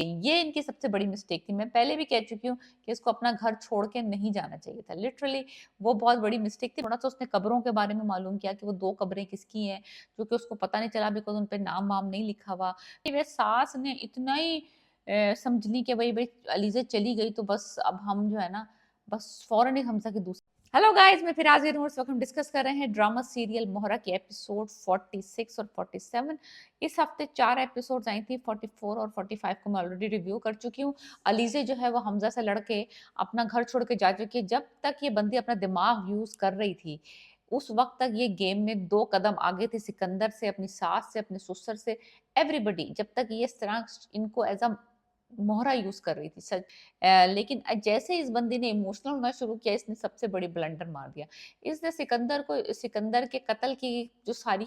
ये इनकी सबसे बड़ी मिस्टेक थी। मैं पहले भी कह चुकी हूँ कि इसको अपना घर छोड़ के नहीं जाना चाहिए था। लिटरली वो बहुत बड़ी मिस्टेक थी। थोड़ा-सा उसने कब्रों के बारे में मालूम किया कि वो 2 कब्रें किसकी हैं, जो कि उसको पता नहीं चला बिकॉज़ उन पे नाम-वाम नहीं लिखा हुआ। मेरे सास ने इतना ही समझ ली कि भई अलीज़ा चली गई तो बस अब हम जो है ना, बस फ़ौरन ही हमज़ा की दूसरी हेलो गाइस, मैं फिर हाज़िर हूँ। इस वक़्त हम डिस्कस कर रहे हैं ड्रामा सीरियल मोहरा के एपिसोड 46 और 47। इस हफ्ते 4 एपिसोड्स आई थी, 44 और 45 को मैं ऑलरेडी रिव्यू कर चुकी हूँ। अलीज़े जो है वो हमज़ा से लड़ के अपना घर छोड़ के जा चुकी है। जब तक ये बंदी अपना दिमाग यूज़ कर रही थी, उस वक़्त तक ये गेम में 2 कदम आगे थी सिकंदर से, अपनी सास से, अपने ससुर से, एवरीबॉडी। जब तक ये इस तरह इनको एज़ अ मोहरा यूज़ कर रही थी लेकिन जैसे इस बंदी ने इमोशनल होना शुरू किया, इसने सबसे बड़ी ब्लंडर मार दिया। इसने सिकंदर के कत्ल की जो सारी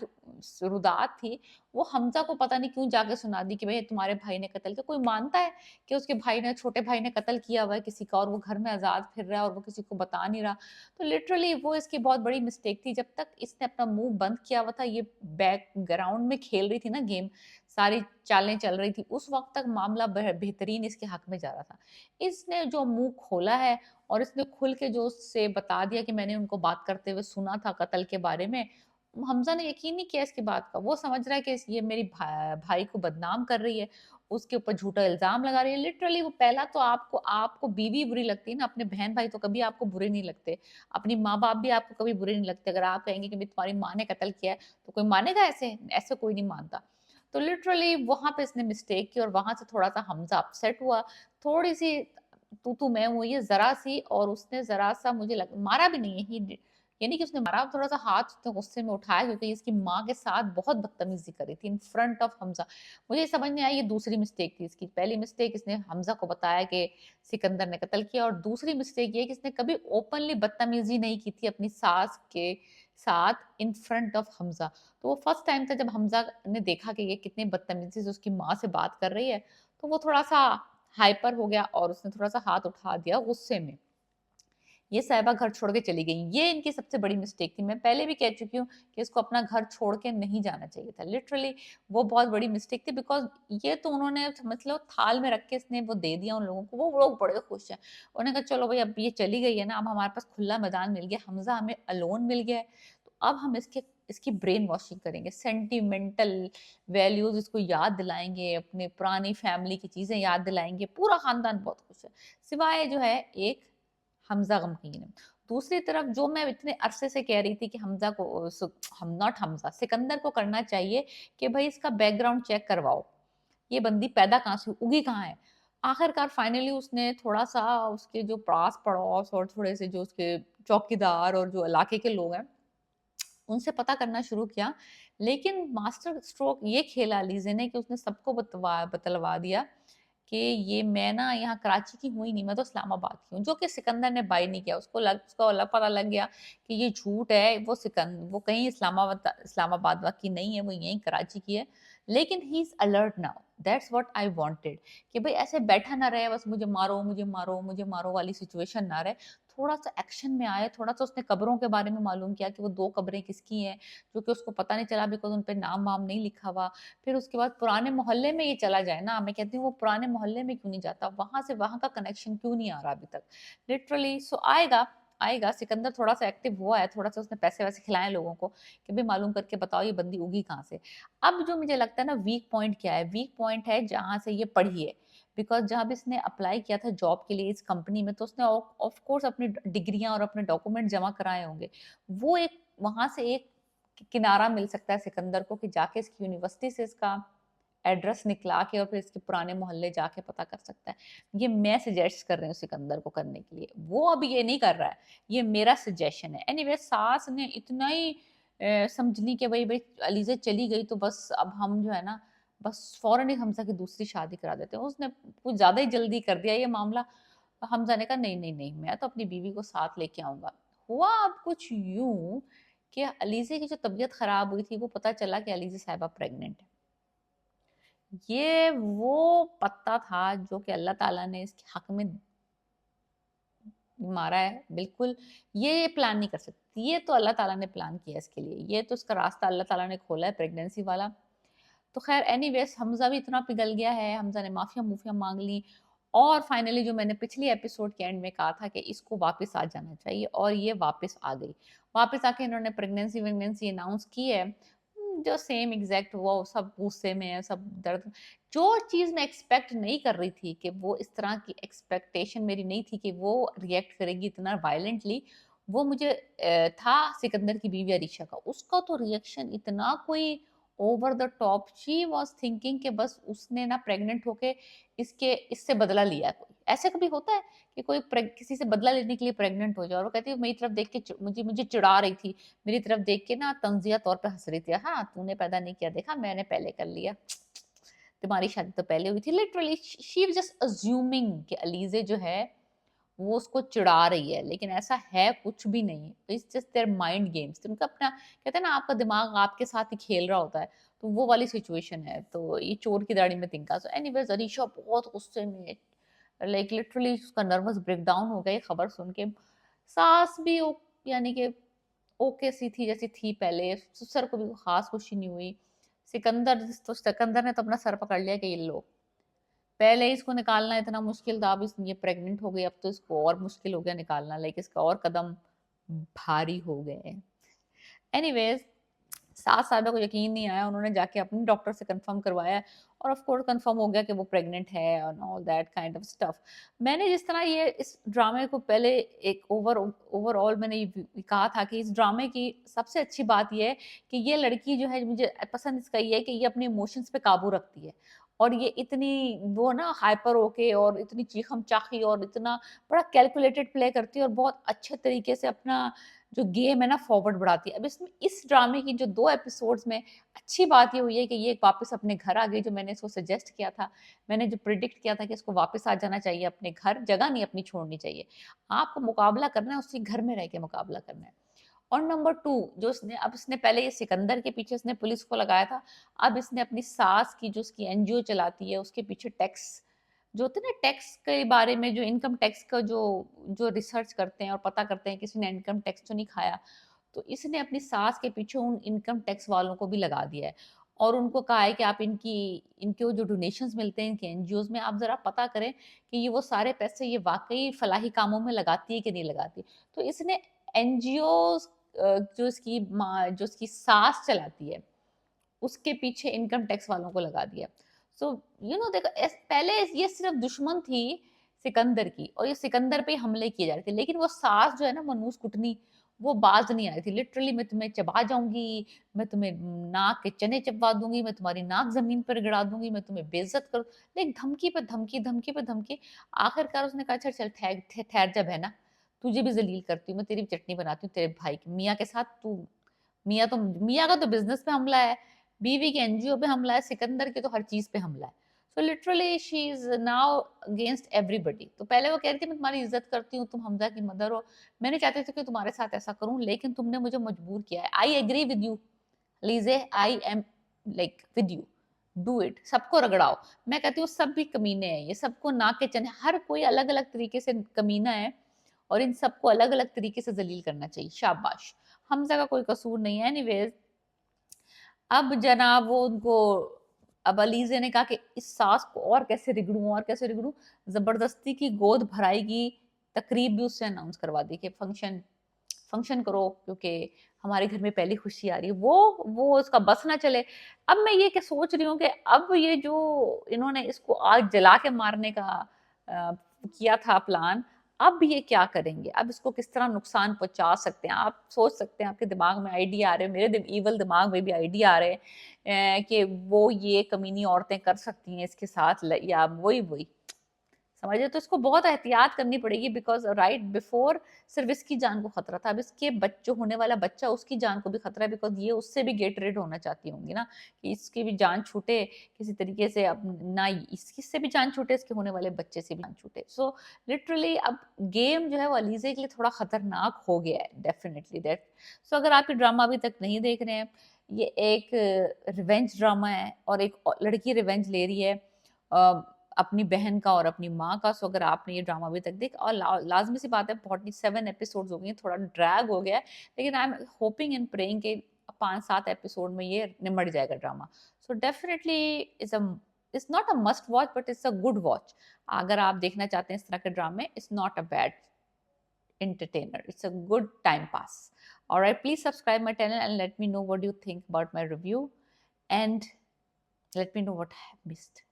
रुदात थी, वो हमज़ा को पता नहीं क्यों जाके सुना दी कि भई तुम्हारे भाई ने कत्ल किया। कोई मानता है कि उसके भाई ने छोटे भाई ने कत्ल किया हुआ है किसी का और वो घर में आज़ाद फिर रहा है और वो किसी को बता नहीं रहा। तो लिटरली वो इसकी बहुत बड़ी मिस्टेक थी। जब तक इसने अपना मुँह बंद किया हुआ था, ये बैकग्राउंड में खेल रही थी ना गेम, सारी चालें चल रही थी, उस वक़्त तक मामला बेहतरीन इसके हक में जा रहा था। इसने जो मुँह खोला है और इसने खुल के जो उससे बता दिया कि मैंने उनको बात करते हुए सुना था कत्ल के बारे में, हमज़ा ने यकीन नहीं किया इसकी बात का। वो समझ रहा है कि ये मेरी भाई को बदनाम कर रही है, उसके ऊपर झूठा इल्ज़ाम लगा रही है। लिटरली वो पहला तो आपको आपको बीवी बुरी लगती है ना, अपने बहन-भाई तो कभी आपको बुरे नहीं लगते। अपनी माँ-बाप भी आपको कभी बुरे नहीं लगते। अगर आप कहेंगे कि भई तुम्हारी माँ ने कत्ल किया है, तो कोई मानेगा ऐसे? ऐसे कोई नहीं मानता। तो लिटरली वहाँ पे इसने मिस्टेक की और वहाँ से थोड़ा-सा हमज़ा अपसेट हुआ। थोड़ी-सी तू-तू मैं हुई है ज़रा-सी और उसने ज़रा-सा मुझे लग मारा भी नहीं है ये नहीं कि उसने मारा, थोड़ा-सा हाथ उसने गुस्से में उठाया क्योंकि इसकी माँ के साथ बहुत बदतमीज़ी करी थी इन फ्रंट ऑफ हमज़ा। मुझे ये समझ नहीं आया, ये दूसरी मिस्टेक थी इसकी। पहली मिस्टेक इसने हमज़ा को बताया कि सिकंदर ने कत्ल किया और दूसरी मिस्टेक ये है कि इसने कभी ओपनली बदतमीज़ी नहीं की थी अपनी सास के साथ इन फ्रंट ऑफ हमज़ा। तो वो फर्स्ट टाइम था जब हमज़ा ने देखा कि ये कितनी बदतमीज़ी से उसकी माँ से बात कर रही है, तो वो थोड़ा-सा हाइपर हो गया और उसने थोड़ा-सा हाथ उठा दिया गुस्से में। ये साहिबा घर छोड़ के चली गई। ये इनकी सबसे बड़ी मिस्टेक थी। मैं पहले भी कह चुकी हूँ कि इसको अपना घर छोड़ के नहीं जाना चाहिए था। लिटरली वो बहुत बड़ी मिस्टेक थी बिकॉज़ ये तो उन्होंने समझ लो थाल में रख के इसने वो दे दिया उन लोगों को, वो लोग बड़े खुश हैं। उन्होंने कहा चलो भई अब ये चली गई है ना, अब हमारे पास खुला मैदान मिल गया, हमज़ा हमें अलोन मिल गया है, तो अब हम इसकी ब्रेन वॉशिंग करेंगे, सेंटिमेंटल वैल्यूज़ इसको याद दिलाएँगे, अपनी पुरानी फैमिली की चीज़ें याद दिलाएँगे, पूरा खानदान बहुत खुश है। सिवाय जो है एक हमज़ा गमगीन है। दूसरी तरफ जो मैं इतने अरसे से कह रही थी कि हमज़ा को हम नॉट हमज़ा सिकंदर को करना चाहिए कि भई इसका बैकग्राउंड चेक करवाओ। ये बंदी पैदा कहाँ से हुई, उगी कहाँ है? आखिरकार फाइनली उसने थोड़ा-सा उसके जो पास-पड़ोस और थोड़े से जो उसके चौकीदार और जो इलाके के लोग हैं, उनसे पता करना शुरू किया। लेकिन मास्टर स्ट्रोक ये खेला लीज़े ने कि उसने सबको बतलवा दिया कि ये मैं ना यहाँ कराची की हुई नहीं, मैं तो इस्लामाबाद की हूँ, जो कि सिकंदर ने बाय नहीं किया। उसको पता लग गया कि ये झूठ है, वो कहीं इस्लामाबाद की नहीं है, वो यहीं कराची की है। लेकिन he is alert now, that's what I wanted कि भई ऐसे बैठा ना रहे बस मुझे मारो, मुझे मारो, मुझे मारो वाली सिचुएशन ना रहे। थोड़ा-सा एक्शन में आए, थोड़ा-सा उसने कब्रों के बारे में मालूम किया कि वो 2 कब्रें किसकी हैं, जो कि उसको पता नहीं चला बिकॉज़ उन पे नाम-वाम नहीं लिखा हुआ। फिर उसके बाद पुराने मोहल्ले में ये चला जाए ना, मैं कहती हूँ वो पुराने मोहल्ले में क्यों नहीं जाता? वहाँ से वहाँ का कनेक्शन क्यों नहीं आ रहा अभी तक? लिटरली सो आएगा सिकंदर थोड़ा-सा एक्टिव हुआ है, थोड़ा-सा उसने पैसे-वैसे खिलाए हैं लोगों को कि भई मालूम करके बताओ ये बंदी उगी कहाँ से? अब जो मुझे लगता है ना वीक पॉइंट क्या है? वीक पॉइंट है जहाँ से ये पढ़ी है। बिकॉज़ जब इसने अप्लाई किया था जॉब के लिए इस कंपनी में तो उसने ऑफ कोर्स अपनी डिग्रियाँ और अपने डॉक्यूमेंट जमा कराए होंगे। वो एक वहाँ से एक किनारा मिल सकता है सिकंदर को कि जाके इसकी यूनिवर्सिटी से इसका एड्रेस निकला के और फिर इसके पुराने मोहल्ले जाके पता कर सकता है। ये मैं सजेस्ट कर रही हूँ सिकंदर को करने के लिए। वो अभी ये नहीं कर रहा है, ये मेरा सजेशन है। एनीवे सास ने इतना ही समझ ली कि भई अलीज़ा चली गई तो बस अब हम जो है ना, बस फ़ौरन ही हमज़ा की दूसरी शादी करा देते हैं। उसने कुछ ज़्यादा ही जल्दी कर दिया ये मामला। हमज़ा ने कहा नहीं, नहीं, नहीं, मैं तो अपनी बीवी को साथ लेके आऊँगा। हुआ अब कुछ यूँ कि अलीज़ा की जो तबीयत ख़राब हुई थी, वो पता चला कि अलीज़ा साहिबा प्रेग्नेंट है। ये वो पत्ता था जो कि अल्लाह ताला ने इसके हक में मारा है, बिल्कुल ये प्लान नहीं कर सकती। ये तो अल्लाह ताला ने प्लान किया इसके लिए। ये तो इसका रास्ता अल्लाह ताला ने खोला है प्रेगनेंसी वाला। तो खैर एनीवेज़ हमज़ा भी इतना पिघल गया है, हमज़ा ने माफ़िया-मुफ़िया माँग ली और फाइनली जो मैंने पिछली एपिसोड के एंड में कहा था कि इसको वापस आ जाना चाहिए और ये वापस आ गई। वापस आके इन्होंने प्रेग्नेंसी-वेग्नेंसी अनाउंस की है। जो सेम एग्ज़ैक्ट हुआ वो सब गुस्से में है, सब दर्द जो चीज़ मैं एक्सपेक्ट नहीं कर रही थी कि वो इस तरह की एक्सपेक्टेशन मेरी नहीं थी कि वो रिएक्ट करेगी इतना वायलेंटली, वो मुझे था सिकंदर की बीवी अरीशा का। उसका तो रिएक्शन इतना कोई over the top, she was thinking कि बस उसने ना प्रेग्नेंट होके इससे बदला लिया है कोई। ऐसे कभी होता है कि कोई किसी से बदला लेने के लिए प्रेग्नेंट हो जाए और वो कहती है मेरी तरफ देख के मुझे मुझे चिढ़ा रही थी, मेरी तरफ देख के ना तंज़िया तौर पे हँस रही थी। हाँ, तूने पैदा नहीं किया देखा मैंने पहले कर लिया। तुम्हारी शादी तो पहले हुई थी। Literally she was just assuming कि अलीज़े जो है वो उसको चिढ़ा रही है, लेकिन ऐसा है कुछ भी नहीं। It's just their mind games. तो उनका अपना कहते हैं ना आपका दिमाग आपके साथ ही खेल रहा होता है, तो वो वाली सिचुएशन है। तो ये चोर की दाढ़ी में तिनका। सो एनीवेज़ अरीशा बहुत गुस्से में लाइक लिटरली उसका नर्वस ब्रेकडाउन हो गया ये खबर सुन के। सास भी यानी कि ओके सी थी जैसी थी पहले, ससुर को भी खास खुशी नहीं हुई। सिकंदर ने तो अपना सर पकड़ लिया कि ये लो, पहले इसको निकालना इतना मुश्किल था, अब ये प्रेग्नेंट हो गई, अब तो इसको और मुश्किल हो गया निकालना, लाइक इसका और कदम भारी हो गए। एनीवेज सास साहबा को यकीन नहीं आया, उन्होंने जाके अपने डॉक्टर से कंफर्म करवाया और ऑफ कोर्स कंफर्म हो गया कि वो प्रेग्नेंट है और all that kind of stuff. मैंने जिस तरह ये इस ड्रामे को पहले एक ओवरऑल मैंने ये कहा था कि इस ड्रामे की सबसे अच्छी बात ये है कि ये लड़की जो है मुझे पसंद इसका ये है कि ये अपने इमोशंस पे काबू रखती है और ये इतनी वो ना हाइपर होके और इतनी चीखम चाखी और इतना बड़ा कैलकुलेटेड प्ले करती है और बहुत अच्छे तरीके से अपना जो गेम है ना फॉरवर्ड बढ़ाती है। अब इसमें इस ड्रामे की जो 2 एपिसोड्स में अच्छी बात ये हुई है कि ये वापस अपने घर आ गई, जो मैंने इसको सजेस्ट किया था। मैंने जो प्रेडिक्ट किया था कि इसको वापस आ जाना चाहिए अपने घर, जगह नहीं अपनी छोड़नी चाहिए। आपको मुकाबला करना है, उसी घर में रह के मुकाबला करना है। और नंबर 2 जो इसने पहले ये सिकंदर के पीछे इसने पुलिस को लगाया था, अब इसने अपनी सास की जो उसकी एनजीओ चलाती है, उसके पीछे टैक्स जो होते हैं ना टैक्स के बारे में, जो इनकम टैक्स का जो जो रिसर्च करते हैं और पता करते हैं किसी ने इनकम टैक्स तो नहीं खाया, तो इसने अपनी सास के पीछे उन इनकम टैक्स वालों को भी लगा दिया है और उनको कहा है कि आप इनके वो जो डोनेशंस मिलते हैं इनके एनजीओज में, आप जरा पता करें कि ये वो सारे पैसे ये वाकई फलाही कामों में लगाती है कि नहीं लगाती। तो इसने एनजीओ जो इसकी सास चलाती है उसके पीछे इनकम टैक्स वालों को लगा दिया। सो यू नो देखो पहले ये सिर्फ दुश्मन थी सिकंदर की और ये सिकंदर पे हमले किए जा रहे थे, लेकिन वो सास जो है ना मनूस कुटनी, वो बाज नहीं आ रही थी। लिटरली मैं तुम्हें चबा जाऊंगी, मैं तुम्हें नाक के चने चबवा दूंगी, मैं तुम्हारी नाक जमीन पर गिरा दूंगी, मैं तुम्हें बेइज्जत कर, लेकिन धमकी पे धमकी, धमकी पे धमकी। आखिरकार उसने कहा अच्छा चल ठहर ठहर जब है ना, तुझे भी जलील करती हूँ मैं, तेरी भी चटनी बनाती हूँ तेरे भाई की मियाँ के साथ। तू मियाँ का तो बिजनेस पे हमला है, बीवी के एनजीओ पे हमला है, सिकंदर के तो हर चीज पे हमला है। So literally she is now against everybody. तो पहले वो कह रही थी मैं तुम्हारी इज्जत करती हूँ, तुम हमजा की मदर हो, मैं नहीं चाहती थी कि तुम्हारे साथ ऐसा करूं, लेकिन तुमने मुझे मजबूर किया है। आई एग्री विद यू लीजे, I am like with you, do it, सबको रगड़ाओ। मैं कहती हूँ सब भी कमीने हैं, ये सबको नाक के चने, हर कोई अलग अलग तरीके से कमीना है और इन सबको अलग अलग तरीके से जलील करना चाहिए। शाबाश, हमजा का कोई कसूर नहीं है। एनीवेज अब जनाब वो उनको, अब अलीज़े ने कहा कि इस सास को और कैसे रिगड़ूं और कैसे रिगड़ूं, जबरदस्ती की गोद भराई की तकरीब भी उससे अनाउंस करवा दी कि फंक्शन फंक्शन करो क्योंकि हमारे घर में पहली खुशी आ रही है। वो उसका बस ना चले। अब मैं ये क्या सोच रही हूँ कि अब ये जो इन्होंने इसको आग जला के मारने का किया था प्लान, अब ये क्या करेंगे, अब इसको किस तरह नुकसान पहुंचा सकते हैं। आप सोच सकते हैं, आपके दिमाग में आइडिया आ रहे हैं, मेरे ईवल दिमाग में भी आइडिया आ रहे हैं कि वो ये कमीनी औरतें कर सकती हैं इसके साथ या वही वही समझिए। तो इसको बहुत एहतियात करनी पड़ेगी बिकॉज राइट बिफोर सिर्फ इसकी जान को खतरा था, अब इसके बच्चों होने वाला बच्चा उसकी जान को भी खतरा है, बिकॉज ये उससे भी गेट रेड होना चाहती होंगी ना कि इसकी भी जान छूटे किसी तरीके से, अब ना इससे भी जान छूटे, इसके होने वाले बच्चे से भी जान छूटे। सो लिटरली अब गेम जो है वो अलीजे के लिए थोड़ा खतरनाक हो गया है डेफिनेटली दैट। सो अगर आप ये ड्रामा अभी तक नहीं देख रहे हैं, ये एक रिवेंज ड्रामा है और एक लड़की रिवेंज ले रही है अपनी बहन का और अपनी माँ का। सो अगर आपने ये ड्रामा अभी तक देख और लाजमी सी बात है 47 एपिसोड्स हो गए हैं, थोड़ा ड्रैग हो गया है, लेकिन I am hoping and praying कि 5-7 एपिसोड में ये निमट जाएगा drama. So definitely it's not a must watch but it's a good watch. अगर आप देखना चाहते हैं इस तरह के ड्रामे, it's not a bad entertainer, it's a good time pass. All right, please subscribe my channel and let me know what you think about my review, and let me know what I have missed.